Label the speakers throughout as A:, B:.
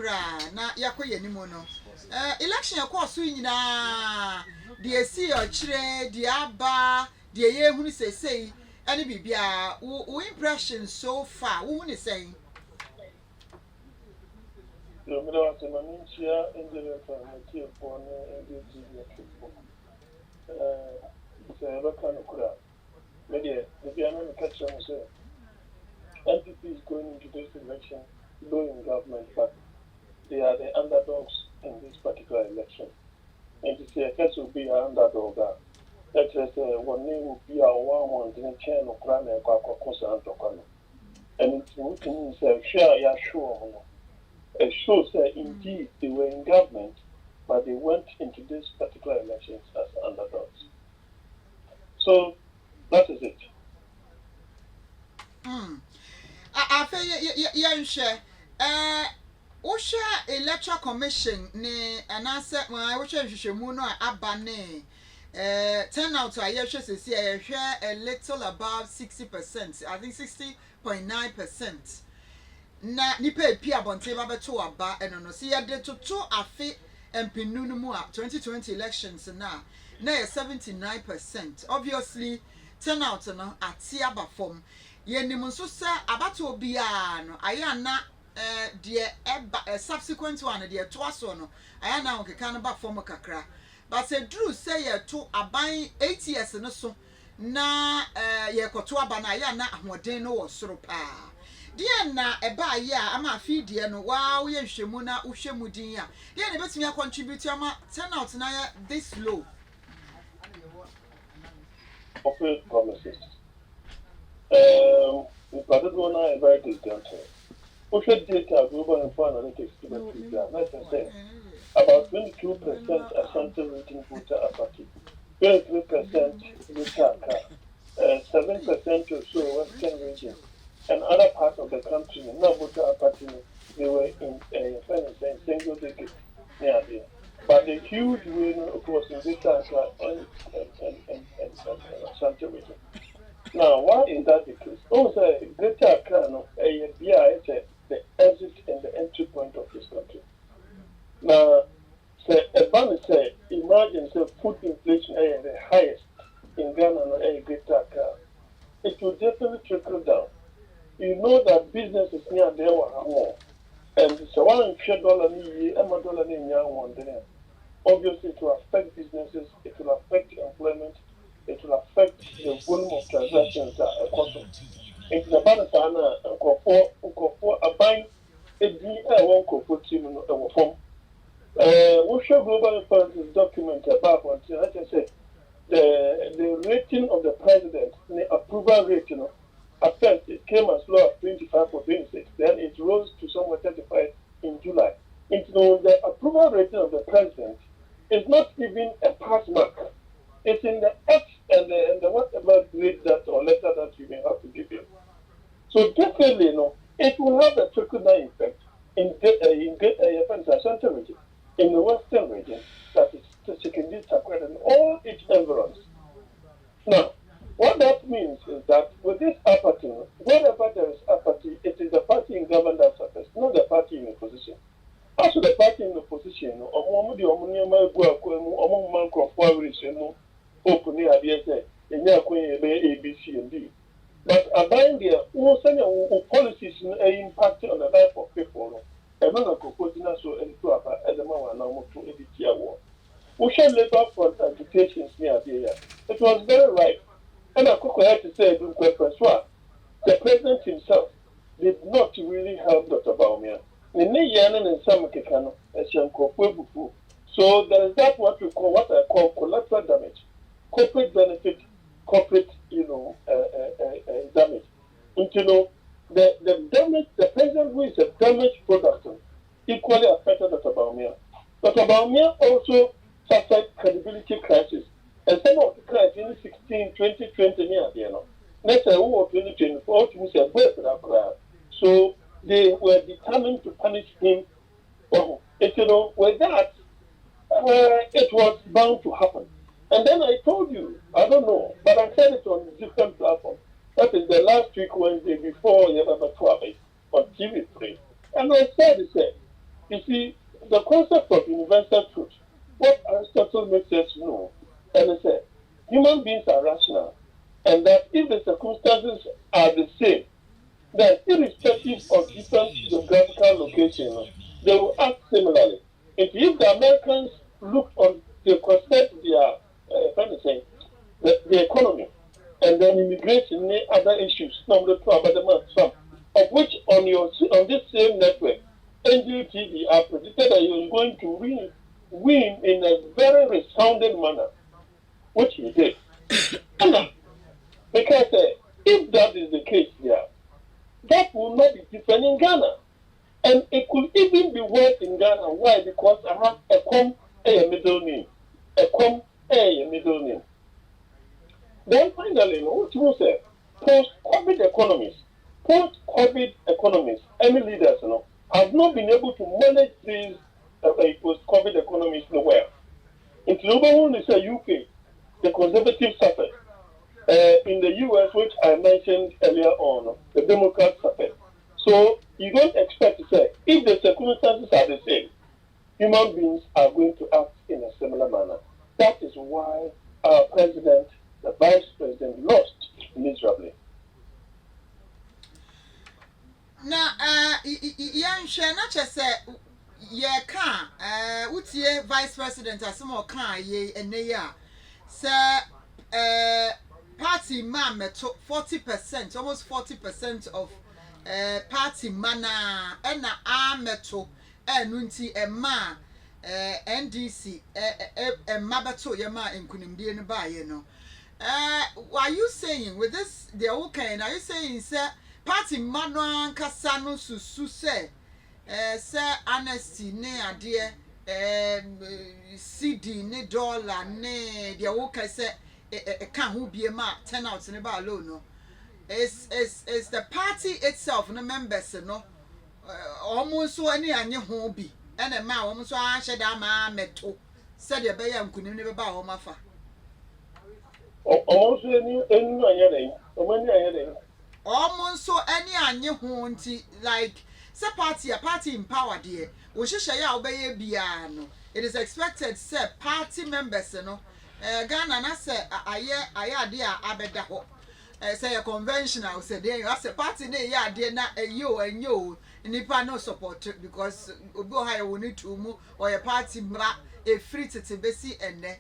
A: kra na yakoye ni mo no election yakọ so nyina de si o kire de aba de ye hunu sesei ani bibia wo impression so far wo hunu say
B: yo me da to maninchia engineer for my for say ba kan kura media the piano catch on say NPP is going into this election low in government, but they are the underdogs in this particular election. And to say a case will be an underdog, that is one name will be our one in chain of Krana and Kwakosa and Tokano. And it's looking say, share ya sure. It shows that indeed they were in government, but they went into this particular elections as underdogs. So that is it.
A: I feel share. Osha electoral commission ne anase when we share mu no aba ne turnout I say a little above 60%. I think 60.9%. Na nipa epi abonte ba beto aba eno no se ye de toto afi empinu no mu a 2020 elections na 79%. Obviously turnout no ati aba form yenim nso se abato obi a no aya na the subsequent one the to aso no aya na okeka no ba form kakra but say drew say ye to aban 8 years no so na ye koto aba na aya na ahoden no wo soro pa die na eba ye ama fi die no wa wo ye hwemu na wo hwemu din a die na betimi contribute ama turnout na ya this low
B: Offer promises. We started one a very discounted. Social data global info analytics let's say about 22% Ashanti rating voter apathy, 23% Lusaka, 7% or so Western region, and other parts of the country, no voter apathy, they were in single digit near there. But the huge win, of course, in Lusaka and Ashanti region. Now, why is that the case? Also, Greater Accra, the exit and the entry point of this country. Now, say imagine food inflation is the highest in Ghana and Greater Accra. It will definitely trickle down. You know that businesses near there were more, and so $1 obviously it will affect businesses, it will affect employment. It will affect the volume of transactions that are possible. It's about a sana and for a buying a D1 team in our form. We show global influences document about what I said. The rating of the president, the approval rating, at first it came as low as 25 or 26, then it rose to somewhere 35 in July. The approval rating of the president is not even a pass mark. It's in the X and the whatever grade that or letter that you may have to give him. So definitely, it will have a trickle-down effect in Ashanti region, in the Western region, that is the secondary sacred and all its environs. Now, what that means is that with this apathy, wherever there is apathy, it is the party in government that suffers, not the party in opposition. As for the party in opposition, openly say, A, B, C, and D. But about the policies impact on the life of people, and not a proposal so and to at the moment now to edit your war. We shall labor for agitations near there. It was very right. And I could have to say, the president himself did not really help Dr. Bawumia. So there is that what I call collateral damage. Corporate benefit, corporate, damage. And the damage, the president who is a damaged product, equally affected Dr. Bawumia. Dr. Bawumia also suffered credibility crisis. And some of the crises in 2020, next year, 2024, so they were determined to punish him. With that, it was bound to happen. And then I told you, I don't know, but I said it on different platforms. That is the last week Wednesday before Yababa 12 on TV3. And I said, You see, the concept of universal truth, what Aristotle makes us know, and he said, human beings are rational, and that if the circumstances are the same, then irrespective of different geographical locations, they will act similarly. If the Americans looked on, they considered their, the economy, and then immigration and other issues, number two, about some, of which on this same network, NGTV are predicted that he was going to win in a very resounding manner, which he did. Because if that is the case here, that will not be different in Ghana. And it could even be worse in Ghana. Why? Because I have a middle name. A middle name. Then finally, what you say, post-COVID economies, any leaders, have not been able to manage these post-COVID economies well. In the UK, the conservatives suffered. In the US, which I mentioned earlier on, the Democrats suffered. So you don't expect to say, if the circumstances are the same, human beings are going to act in a similar manner. That is why our president, the vice president, lost miserably.
A: Now, young Shana said, yeah, utie vice president as more ye and ya, sir, party man met 40%, almost 40% of party mana, and meto, and unti a ma, NDC, mabato yama in Kunimdi by, what are you saying with this? The okay, are you saying, sir? Party manuan kasano susu se honesty ne ade CD ne dollar ne dia wo kai se ka ho bie ma turn out ne ba low no is the party itself no members no almost so ani anye ho bi ene ma almost so a hyeda ma meto se de be ya nkunim ne be ba ho mafa
B: almost any anye den omani anye den
A: almost so any anye ho nti like say party in power there we hye ya obeye bia no it is expected say party members no Ghana na say aye ade a abeda ho say a conventional say there as a party na ye ade na enyo nipa no support because obi o ha we need to mu or your party mra e free tete besi enne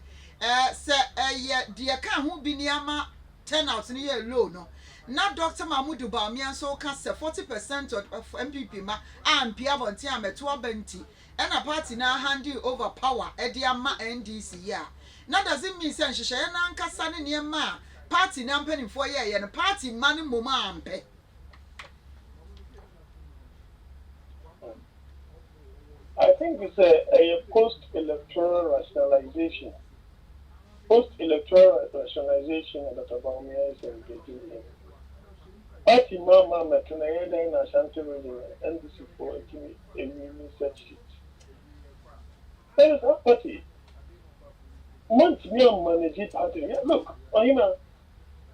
A: say ye de ka ho bi ni ama turn out ni ye low no. Now, Dr. Mahmoud Bawumia so can say 40% of NPP ma and Pia Bontia Metua Benti and a party now hand you over power Ediama NDC ya. Now does it mean say Shishayana and Kasani near ma party namping for ye and party money muma ampe.
B: I think it's a post-electoral rationalization. Post-electoral rationalization that Bawumia is engaging in. Party mama metunayeda in Ashanti region and NPP for a mini search sheet. There is a party. Once me manage party. Look,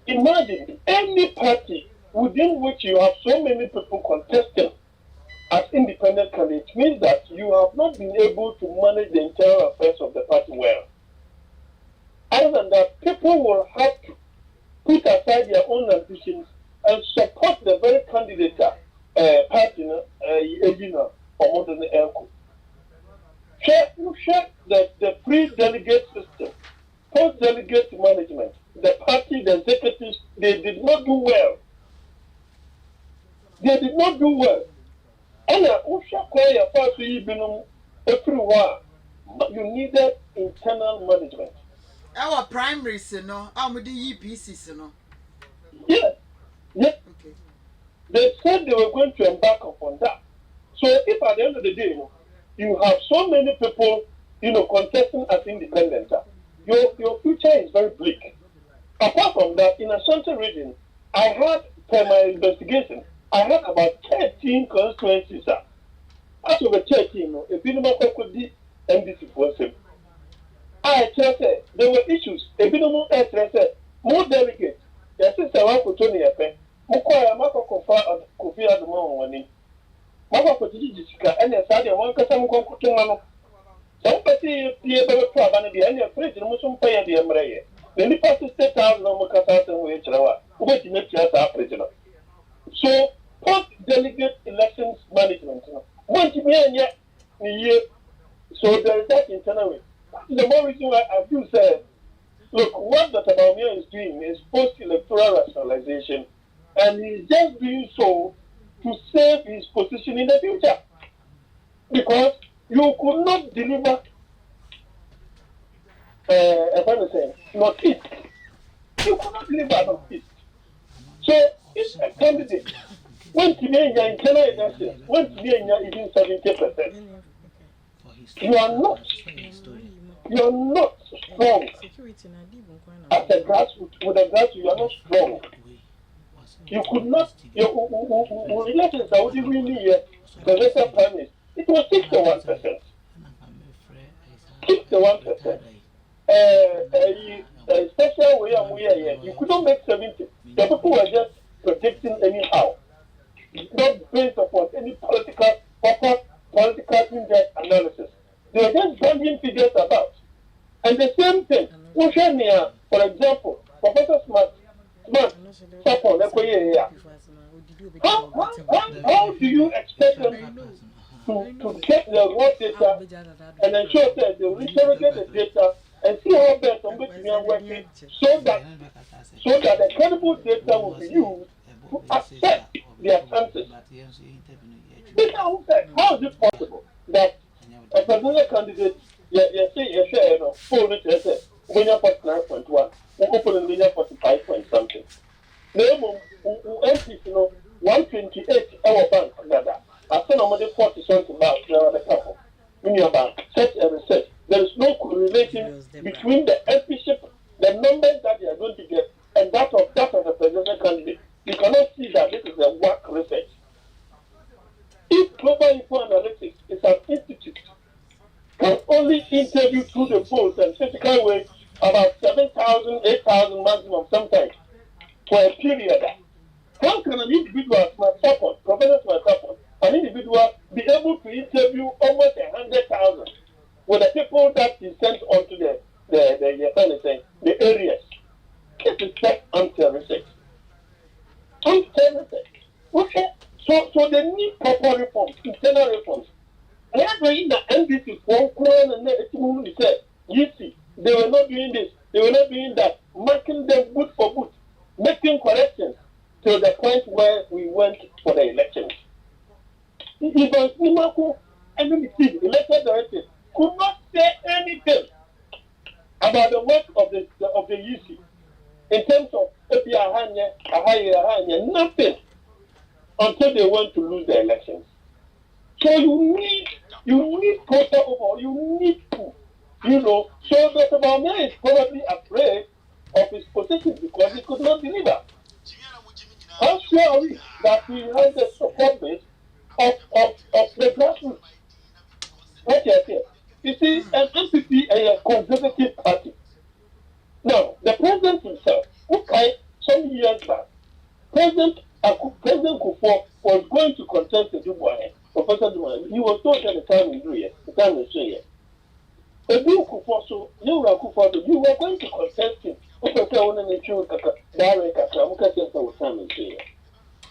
B: imagine any party within which you have so many people contesting as independent candidates means that you have not been able to manage the internal affairs of the party well. Other than that, people will have to put aside their own ambitions and support the very candidate party or more than the ELCO. Share the pre-delegate system, post-delegate management, the party, the executives, they did not do well. And you needed internal management.
A: Our primaries, no, I'm the EPCs, no.
B: Yes. Yes.
A: Okay.
B: They said they were going to embark upon that. So if at the end of the day, you have so many people, contesting as independent, your future is very bleak. Apart from that, in Ashanti region, I had, per my investigation, I had about 13 constituencies. As over 13, if you know could be NDC for him. I tell you, there were issues. If you know more delegates. Yes, it's a one for 20 years. Akufo Addo wani. Mama ko tiji jisika ene sa de won kasa mo Yamre. The Nipa State House no Makata and Wachrawa, wait in the theatre prisoner. So, post delegate elections management. One to me and yet, so there is that internally. The more reason why I do say, look, what Dr. Bawumia is doing is post-electoral rationalization, and he's just doing so to save his position in the future. Because you could not deliver, Northeast. You could not deliver Northeast. So, if a candidate went to be in your internal elections, went to be in your even 70%, you are not strong. As a grassroots, with a grassroots, you are not strong. You could not, your elections are only really the lesser premise. It was 61%. 61%. A special way of you could not make 70. The people were just predicting anyhow, not based upon any proper political in-depth analysis. They were just bringing figures about. And the same thing, for example, Professor Smart, how do you expect them to get the raw data and ensure that they will interrogate the data and see how best somebody are working so that the credible data will be used to assess their chances? How is it possible that a particular candidate, when you're 49.1, open and when you're 45 point something? MPs, 128 our bank, I send on 40 something about the couple. In your bank, such a research. There is no correlation between the MPship, the numbers that they are going to get, and that of the presidential candidate. You cannot see that this is a work research. If Global Info Analytics is an institute, can only interview through the polls and physical way about 7,000, 8,000 maximum sometimes for a period. How can an individual, my support, Professor my support, an individual be able to interview almost 100,000 with the people that he sent onto the areas? This is just anti-research. Okay. So they need proper reforms, internal reforms. And that's why in the NPP, and said, you see, they were not doing this, they were not doing that, marking them good for good, making corrections to the point where we went for the elections. Even Nimako, NPP, elected director, could not say anything about the work of the UC in terms of nothing until they went to lose the elections. So you need total overall, you need to, so Dr. Bawumia is probably afraid of his position because he could not deliver. How sure are we that he has the support base of the grassroots? What you say? You see, an NPP is a conservative party. Now, the president himself, some years back, President Akufo was going to contest the Dubois, Professor Dubois. He was told at the time in Julia, the time in Australia. The Bill Akufo, so you were Akufo, you were going to contest him. Professor Onanachu, Direct, Akamuka, time in Australia.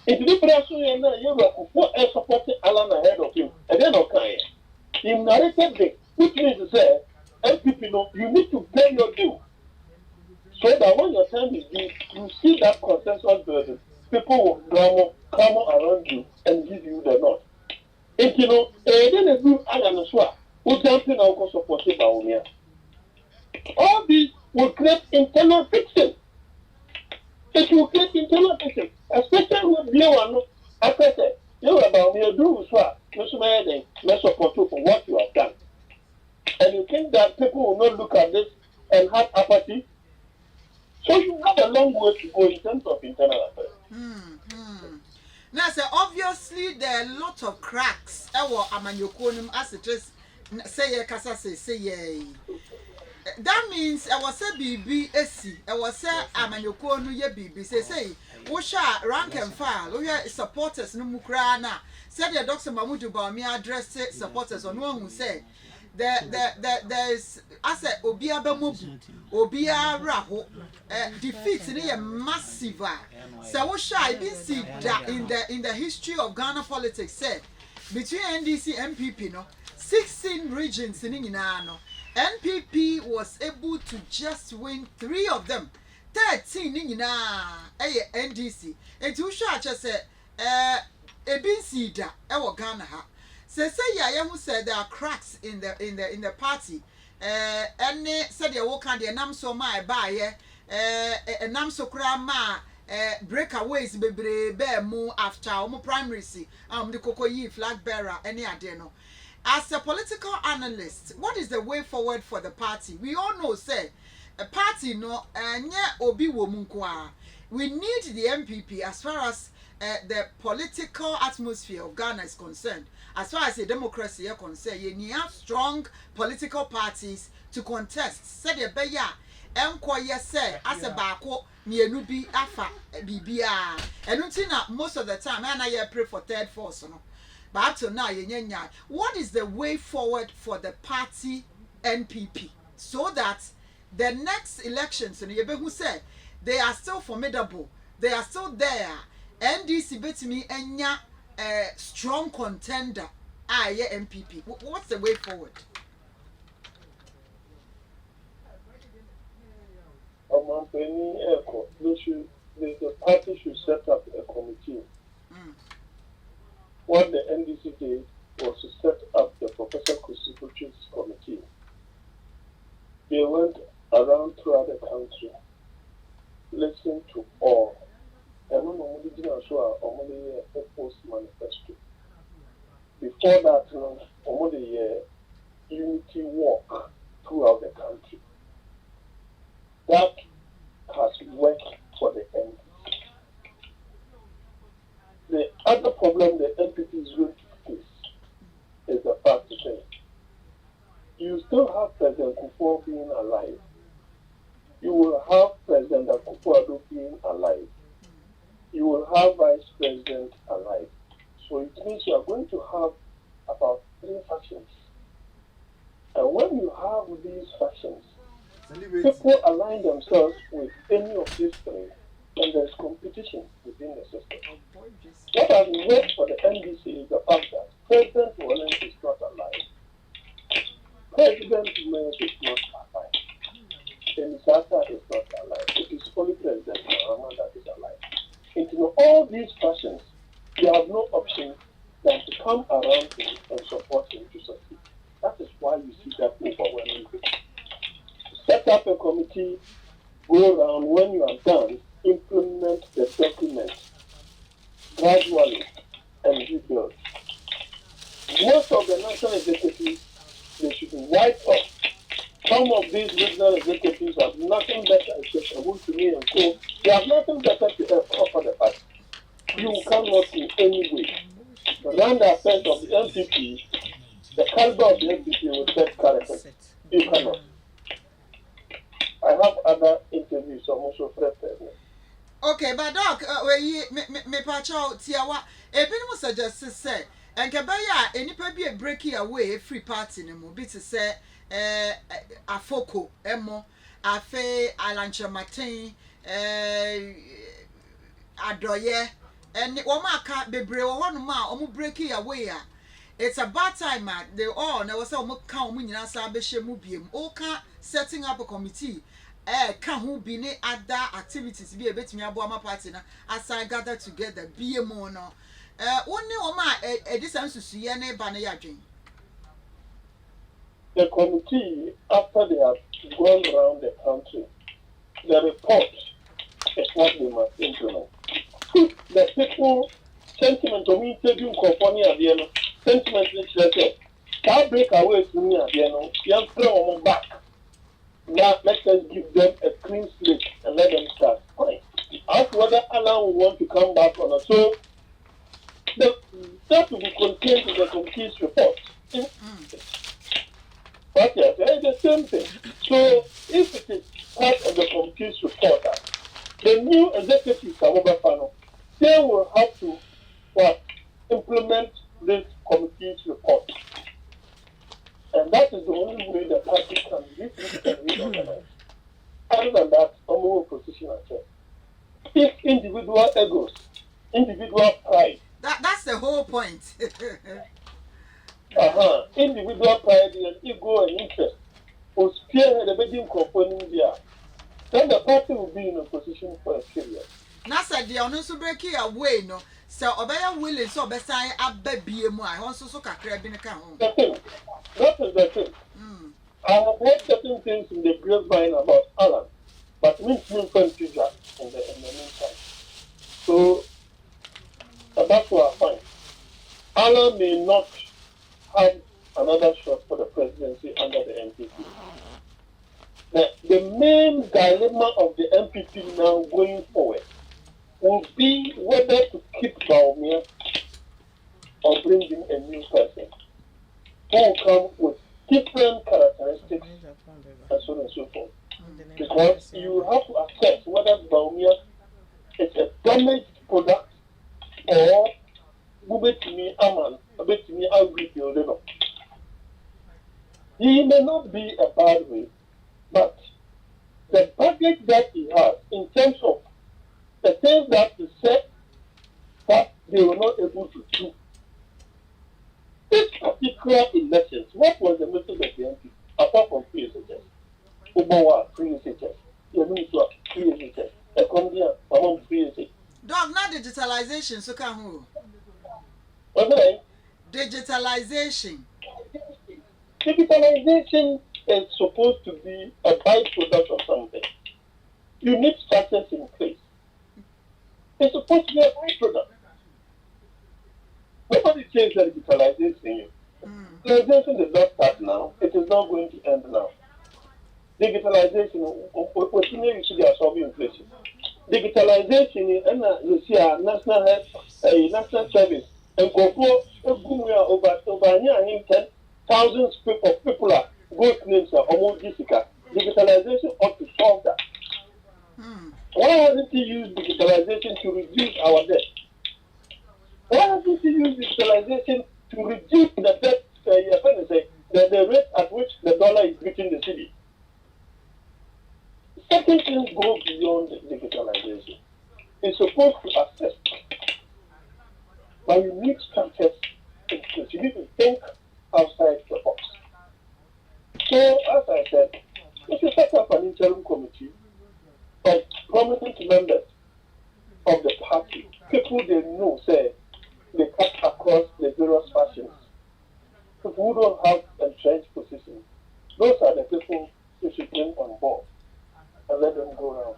B: If you put us in there, you were Akufo and supported Alan ahead of him, and then okay. He narrated this, which means to say, MPP, you need to pay your due. So that when your time is due, you see that consensus burden. People will come around you and give you the nod. And then a group who jumping out supporting Bawumia. All these will create internal fiction. It will create internal fiction, especially with Blue. As I said, you about me do swap, no support for what you have done. And you think that people will not look at this and have apathy? So you have a long way to go in terms of internal affairs.
A: Now, so obviously there are a lot of cracks. As it is, say that means I was a BBSC. I was a Amanyokonu ye BB. Say, Washa rank and file. We are supporters no mukrana. Said the Dr. Mahmoud Bawumia addressed supporters on one who say there's I said Obia Bemobu, Obia Raho, defeats in a massive. So what shall I be see that in the history of Ghana politics said between NDC and NPP, no 16 regions in Inano, NPP was able to just win 3 of them. 13 in NDC. And to show just say ABC da Ghana ha. Say ya who said there are cracks in the party. Any said you walk on the nam so my buy nam so ma breakaways bebre mu after primary see the cocoa flag bearer any adeno. As a political analyst, what is the way forward for the party? We all know say a party no nye obi wo mu kwa. We need the NPP as far as the political atmosphere of Ghana is concerned. As far as the democracy is concerned, you need strong political parties to contest. Said the beya enquire say as a bako mienu bi afa bibia. And until now, most of the time, I pray for third force. No? But up to now, what is the way forward for the party NPP so that the next elections, and who say they are still formidable, they are still there. NDC bet me enya strong contender. NPP. What's the way forward?
B: The party should set up a committee. What the NDC did was to set up the Professor Supporters Committee. They went around throughout the country, listened to all. And when we did not show a post manifesto. Before that, only unity walk throughout the country. That has worked for the NPP. The other problem the NPP is going to face is the fact that you still have President Akufo being alive. You will have President Akufo Addo being alive. You will have Vice President alive. So it means you are going to have about 3 factions. And when you have these factions, people align themselves with any of these 3, and there's competition within the system. What has worked for the NDC is the fact that President Wallen is not alive. President Mayor is not alive. Emisata is not alive. It is only President Mahama that is alive. Into all these factions, you have no option than to come around him and support him to succeed. That is why you see that overwhelming. Set up a committee, go around, when you are done, implement the document gradually and rebuild. Most of the national executives, they should be wiped off. Some of these regional executives have nothing better except to me and co. They have nothing better to offer the party. You cannot in any way run the affairs of the NPP, the caliber of the NPP with that character. You cannot. I have other interviews, I'm also prepared.
A: Okay, but Doc, me patch out Tiawa, a bit more suggest to say, and Kabaya, any be a breaking away free party no more, bit to say, Afoko, Emo, Afe, Alancha Martin, Adoye, and Omaka, Bebre, one ma, breaking away. It's a bad time, man. They all there was a count when you are Mubium, Oka setting up a committee. Can who be other activities be a bit me about partner as I gather together, be a mono. Only Oma a distance to see any banayajing.
B: The committee, after they have gone around the country, the report is what they must implement. The people sentiment of me taking California, sentiment is that can't break away from me, you throw them back. Now let us give them a clean slate and let them start. Fine. Ask whether Allah will want to come back or not. So that will be contained in the committee's report. But yes, it's the same thing. So if it is part of the committee's report, the new executive panel, they will have to implement this committee's report. And And that is the only way the party can reorganize. Other than that, I'm more opposition at all. If individual egos, individual pride.
A: That's the whole point.
B: Individual pride and ego and interest will spearhead the bedding component India. Then the party will be in a position for a period.
A: Now said the honest breaking away, no. So obey willing so best I baby I also so crab in a count.
B: That is the thing. I have heard certain things in the grapevine about Alan, but we can't consider in the meantime. So that's what I find. Alan may not have another shot for the presidency under the NPP. The main dilemma of the NPP now going forward will be whether to keep Bawumia or bring in a new person who will come with different characteristics and so on and so forth. Because you have to assess whether Bawumia is a damaged product or he may not be a bad way, but the budget that he has in terms of the things that he said that they were not able to do. This particular elections, what was the message of the MP apart from PSHS? Ubawa, PSHS, Yanutua, PSHS, Economia, among PSHS.
A: Dog, not digitalization, so can who?
B: Okay.
A: Digitalization.
B: Digitalization is supposed to be a byproduct of something. You need structures in place. It's supposed to be a byproduct. Nobody changed the digitalization. Digitalization did not start now. It is not going to end now. Digitalization, we should be solving inflation. Digitalization, and you see our national health, national service, and go over here, 10,000 of people are ghost names are almost Jessica. Digitalization ought to solve that. Why hasn't he used digitalization to reduce our debt? Why hasn't he used digitalization to reduce the debt, the rate at which the dollar is beating the city? Certain things go beyond digitalization. It's supposed to assist, but you need structures in place. You need to think outside the box. So, as I said, we should set up an interim committee of prominent members of the party, people they know, say, they cut across the various factions, people who don't have entrenched positions. Those are the people we should bring on board and let them go around.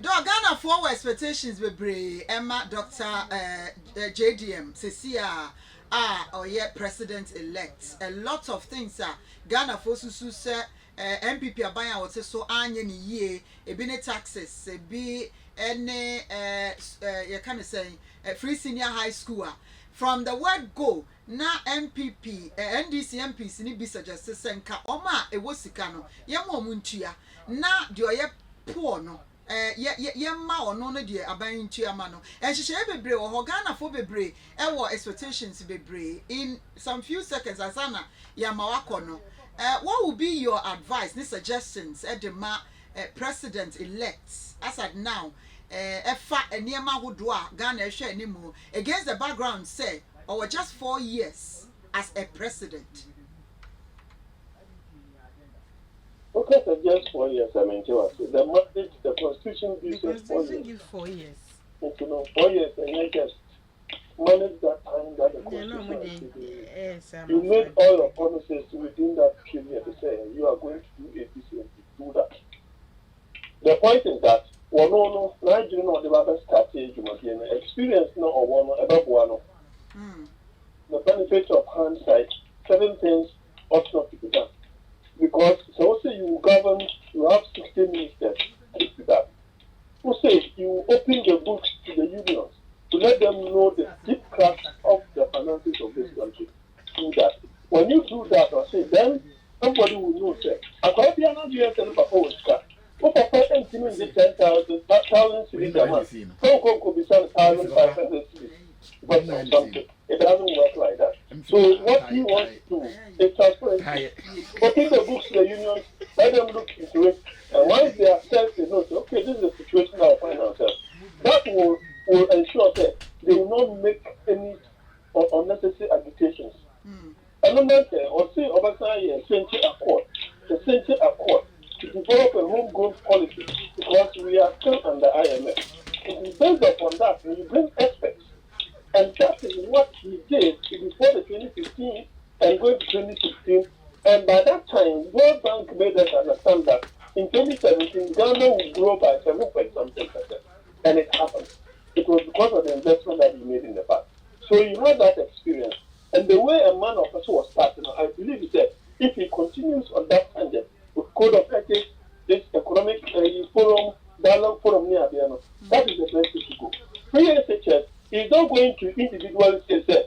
A: Ghana for expectations be brave. Emma Dr. JDM Cecilia or yet president elect. A lot of things are Ghana for susu say NPP abaya wote so anye ni ye ebine taxes be any you can say free senior high school from the word go na NPP NDC MPs ni bi suggest senka oma e wosika no ye mo muntua na de oye poor no ma ono no de aban ntua ma no ehhehye bebre wo Ghana for bebre e wo expectations bebre in some few seconds asana ya mawako no what would be your advice ni suggestions the president elect as at now efa eniema hodo a Ghana ehwe animu against the background say or just 4 years as a president?
B: Okay, so just 4 years, I mean, the mandate, the constitution gives us 4 years.
A: 4 years.
B: And, 4 years, and you just manage that time that the constitution has to do. You made all your promises within that period to say you are going to do ABC and to do that. The point is that, no, Nigeria no, the Bible started, experience no or one, above one. The benefit of hindsight, certain things ought not to be done. Because so say you govern, you have 60 ministers to do that. Who say you open the books to the unions to let them know the deep cracks of the finances of this country. Do that. When you do that, or say then somebody will know say, according to Nigeria and Papa was cut. What Papa and Timmy is 10,000 cities a month. Some could be 1,500 cities. But something. It doesn't work like that. So what he wants to do is transparent Open the books to the unions, let them look into it, and once they assess the note, okay, this is the situation that we find ourselves. That will ensure that they will not make any unnecessary agitations. Another thing, or say Obasanjo the Central Accord to develop a homegrown policy because we are still under IMF. It is based upon that when you bring experts, and that is what he did before the 2015 and going to 2016. And by that time, World Bank made us understand that in 2017, Ghana will grow by 7.something%. And it happened. It was because of the investment that he made in the past. So he had that experience. And the way a man of us was starting, I believe he said, if he continues on that tangent with code of ethics, this economic forum, dialogue forum near the that is the best way to go. Free SHS is not going to individually say,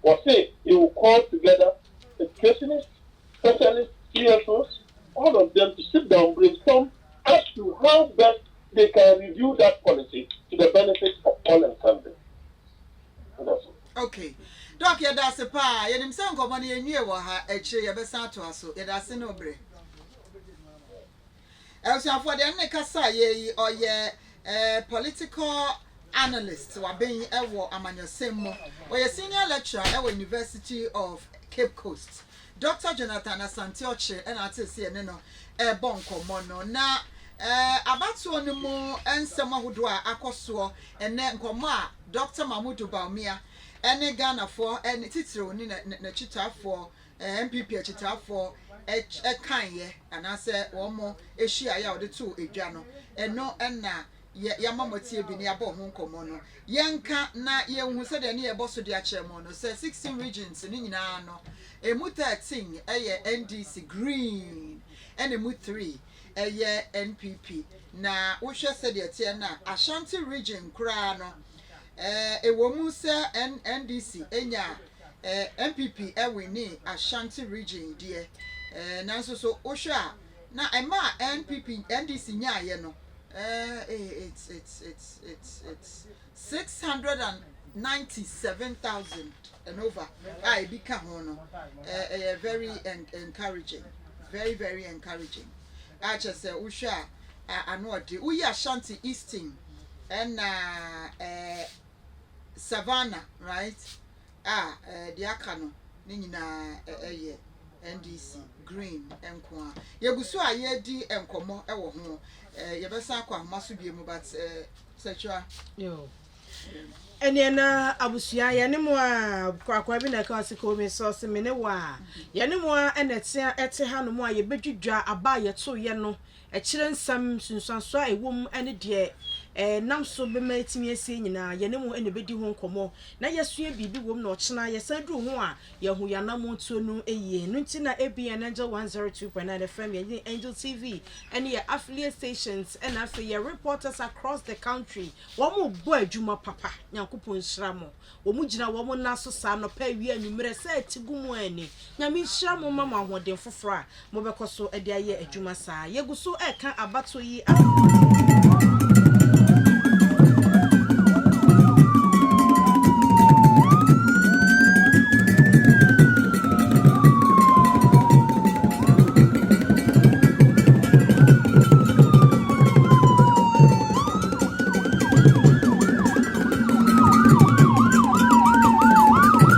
B: or say he will call together educationists, specialists, CSOs, all of them to sit down, brainstorm as to how best they can review that policy to the benefit of all and sundry.
A: Okay. Doc, ya da se pa, ye nim se nkomo ne enwie wo ha echi ye besa to aso, ye da se no bre. Elsuafo de ne kasa ye oye political analyst wa ben ewo amanyosem mo. Oye senior lecturer ewo University of Cape Coast. Dr. Jonathan Asante-Oche and atese ne no bon komo no na abatu onu mu ensem ahodo a akoso ene nkomo a Dr. Mahmoud Bawumia ene Ghana for ene titire oni na chitafo NPP chitafo kanye anase wo mo ehia ya ode to edwa no eno na ya mamotie bi ne abo ho nkomo no yenka na yenhu se de ne yeboso de achemo no se 16 regions ni nyina no emu 13 eye NDC green ene mu 3 eye NPP na wo hwe se de tie na Ashanti region kura no ewo mu se NDC enya NPP ewini Ashanti region die nanso so wo hwe a na ema NPP NDC nya ye no it's 697,000 and over. I become one. Very encouraging, very encouraging. I just say, Usha, I know the Uya Ashanti Easting and Savannah, right? The Akano, Nina, NDC, Green, and Kwa. Yagusu aye di enkomo ewo ho. Yebesa kwa masu bi mu but sexual.
C: Yo. Ene na abusua ye ne mo a kwakwa bi na ka siko me so se me ne wa. Ye ne mo a enetia ete ha no mo a ye bedwudwa aba ye to ye no. E kire nsam sunsanso a ewom ene de nam so be matimi ese nyina ye ne mo ene bedi ho nkomo na yesua bibi wom na ochena yesa duru ho a ye hu ya nam ntuo no eye no nti na ABN Angel 102.9 FM ye Angel TV and your affiliate stations and after your reporters across the country wo mo bo adwuma papa nyankopon hira mo wo mo gina wo mo naso sa no pa wi anumere sa atigumu ani nyame hira mo mama ahoden foforo a mo bekoso e de aye adwuma sa yeguso e kan abato yi